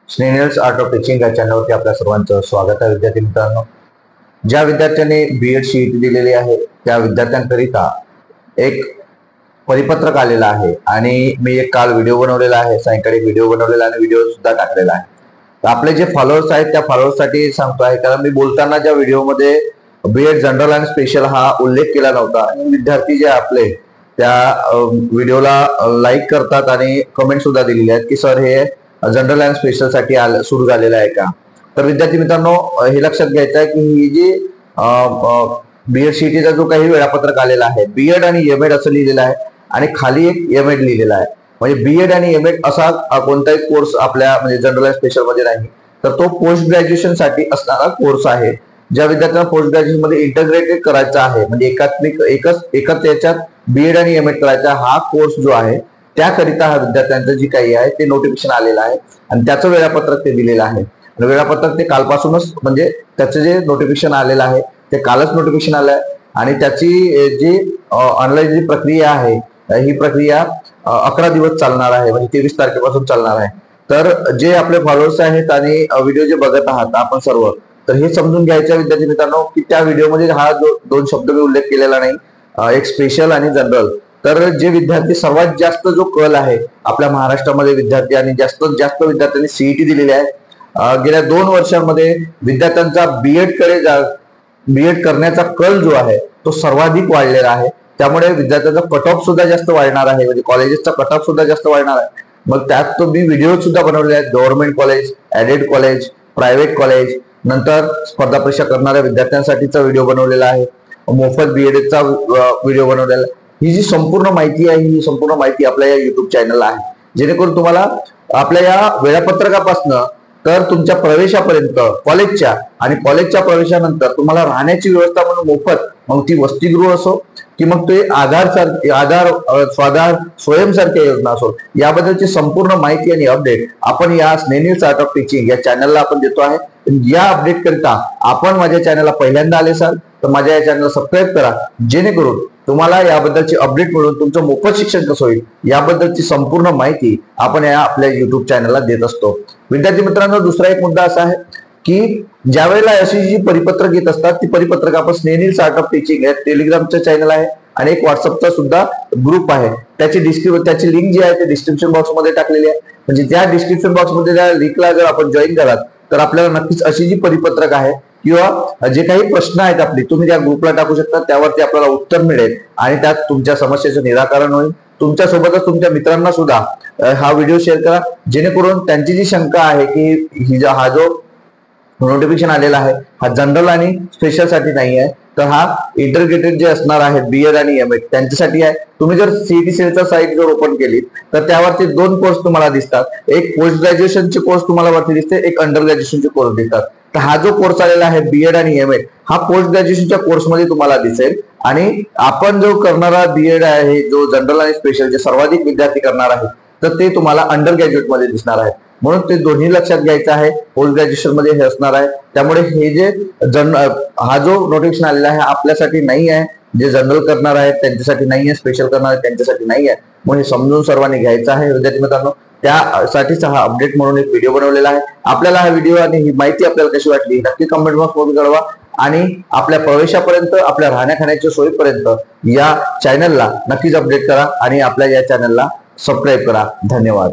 स्नेनियर्स art of teaching या चॅनलवरती आपल्या सर्वांचं स्वागत आहे. विद्यार्थी मित्रांनो, ज्या विद्यार्थ्यांनी बीएड सीईटी दिलेली आहे त्या विद्यार्थ्यांकरिता एक परिपत्रक आलेला आहे आणि मी एक काल व्हिडिओ बनवलेला आहे, सायंकाळी व्हिडिओ बनवलेला आणि व्हिडिओ सुद्धा टाकलेला आहे. तर आपले जे फॉलोअर्स आहेत त्या फॉलोअर्ससाठी सांगतो आहे, कारण मी बोलताना ज्या व्हिडिओमध्ये बीएड जनरल आणि स्पेशल हा उल्लेख केला नव्हता आणि विद्यार्थी जे आपले त्या व्हिडिओला लाईक करतात आणि कमेंट सुद्धा दिलेली आहेत की सर हे जनरल अँड स्पेशल साठी सुरू झालेलं आहे का. तर विद्यार्थी मित्रांनो, हे लक्षात घ्यायचं आहे की ही जी बीएड सीईटीचा जो काही वेळापत्रक आलेला आहे, बीएड आणि एमएड असं लिहिलेलं आहे आणि खाली एक एमएड लिहिलेला आहे. म्हणजे बीएड आणि एमएड असा कोणताही कोर्स आपल्या म्हणजे जनरल अँड स्पेशल मध्ये नाही, तर तो पोस्ट ग्रॅज्युएशन साठी असणारा कोर्स आहे. ज्या विद्यार्थ्यांना पोस्ट ग्रॅज्युएशन मध्ये इंटग्रेटेड करायचा आहे, म्हणजे एकच याच्यात बीएड आणि एमएड करायचा हा कोर्स जो आहे त्याकरिता हा विद्यार्थ्यांचं जी काही आहे ते नोटिफिकेशन आलेलं आहे आणि त्याचं वेळापत्रक ते दिलेलं आहे. आणि वेळापत्रक ते कालपासूनच म्हणजे त्याचं जे नोटिफिकेशन आलेलं आहे ते कालच नोटिफिकेशन आलं आहे आणि त्याची जी ऑनलाईन जी प्रक्रिया आहे ही प्रक्रिया 11 दिवस चालणार आहे, म्हणजे 23 तारखेपासून चालणार आहे. तर जे आपले फॉलोअर्स आहेत आणि व्हिडिओ जे बघत आहात आपण सर्व, तर हे समजून घ्यायचं विद्यार्थी मित्रांनो की त्या व्हिडिओमध्ये हा जो 2 शब्द मी उल्लेख केलेला नाही, एक स्पेशल आणि जनरल. तर जे विद्यार्थी सर्वात जास्त जो कल आहे आपल्या महाराष्ट्रामध्ये विद्यार्थी आणि जास्तीत जास्त विद्यार्थ्यांनी सीईटी दिलेली आहे, गेल्या 2 वर्षांमध्ये विद्यार्थ्यांचा बीएड करण्याचा कल जो आहे तो सर्वाधिक वाढलेला आहे. त्यामुळे विद्यार्थ्यांचा कट ऑफ सुद्धा जास्त वाढणार आहे, म्हणजे कॉलेजेसचा कट ऑफ सुद्धा जास्त वाढणार आहे. मग त्यात तो मी व्हिडिओ सुद्धा बनवलेले आहेत. Government college, added college, private college, नंतर स्पर्धा परीक्षा करणाऱ्या विद्यार्थ्यांसाठीचा व्हिडिओ बनवलेला आहे, मोफत बीएडचा व्हिडिओ बनवलेला आहे. ही जी संपूर्ण माहिती आहे ही संपूर्ण माहिती आपल्या या युट्यूब चॅनलला आहे, जेणेकरून तुम्हाला आपल्या या वेळापत्रकापासून तर तुमच्या प्रवेशापर्यंत कॉलेजच्या आणि कॉलेजच्या प्रवेशानंतर तुम्हाला राहण्याची व्यवस्था म्हणून मोफत, मग ती वसतिगृह असो की मग ते आधार स्वाधार स्वयंसारख्या योजना असो, याबद्दलची संपूर्ण माहिती आणि अपडेट आपण या स्नेनियर्स आर्ट ऑफ टीचिंग या चॅनलला आपण देतो आहे. या अपडेट करिता आपण माझ्या चॅनलला पहिल्यांदा आले असाल तर माझ्या या चॅनलला सबस्क्राईब करा, जेणेकरून तुम्हाला याबद्दलची अपडेट मिळून तुमचं मोफत शिक्षण कसं होईल याबद्दलची संपूर्ण माहिती आपण या आपल्या युट्यूब चॅनलला देत असतो. विद्यार्थी मित्रांनो, दुसरा एक मुद्दा असा आहे की ज्या वेळेला अशी जी परिपत्रक येत असतात ती परिपत्रक आपण स्नेनियर्स आर्ट ऑफ टीचिंग या टेलिग्रामचं चॅनल आहे आणि एक व्हॉट्सअपचा सुद्धा ग्रुप आहे, त्याची लिंक जी आहे ते डिस्क्रिप्शन बॉक्स मध्ये टाकलेली आहे. म्हणजे त्या डिस्क्रिप्शन बॉक्स मध्ये त्या लिंकला जर आपण जॉईन कराल तर आपल्याला नक्कीच अशी जी परिपत्रक आहे किंवा जे काही प्रश्न आहेत आपले तुम्ही त्या ग्रुपला टाकू शकता, त्यावरती आपल्याला उत्तर मिळेल आणि त्यात तुमच्या समस्येचं निराकरण होईल. तुमच्या सोबतच तुमच्या मित्रांना सुद्धा हा व्हिडिओ शेअर करा, जेणेकरून त्यांची जी शंका आहे की हा जो नोटिफिकेशन आलेला आहे हा जनरल आणि स्पेशल साठी नाही आहे, तर हा इंटरग्रेटेड जे असणार आहे बीएड आणि एमएड त्यांच्यासाठी आहे. तुम्ही जर सीईटी सेलचा साईट जर ओपन केली तर त्यावरती 2 कोर्स तुम्हाला दिसतात, एक पोस्ट ग्रॅज्युएशनचे कोर्स तुम्हाला वरती दिसते, एक अंडर ग्रॅज्युएशनचे कोर्स दिसतात. तर हा जो कोर्स आलेला आहे बीएड आणि एमएड हा पोस्ट ग्रॅज्युएशनच्या कोर्समध्ये तुम्हाला दिसेल आणि आपण जो करणारा बीएड आहे जो जनरल आणि स्पेशल जे सर्वाधिक विद्यार्थी करणार आहेत तर ते तुम्हाला अंडर ग्रॅज्युएट मध्ये दिसणार आहे. म्हणून ते दोन्ही लक्षात घ्यायचं आहे, पोस्ट ग्रॅज्युएशन मध्ये हे असणार आहे. त्यामुळे हे जे हा जो नोटिफिकेशन आलेला आहे आपल्यासाठी नाही आहे, जे जनरल करणार आहेत त्यांच्यासाठी नाही आहे, स्पेशल करणार आहेत त्यांच्यासाठी नाही आहे. म्हणून हे समजून सर्वांनी घ्यायचं आहे. विद्यार्थी मित्रांनो, त्यासाठीच हा अपडेट म्हणून एक व्हिडिओ बनवलेला आहे. आपल्याला हा व्हिडिओ आणि ही माहिती आपल्याला कशी वाटली नक्की कमेंट बॉक्स मध्ये कळवा आणि आपल्या प्रवेशापर्यंत आपल्या राहण्या खाण्याच्या सोयीपर्यंत या चॅनलला नक्कीच अपडेट करा आणि आपल्या या चॅनलला सबस्क्राईब करा. धन्यवाद.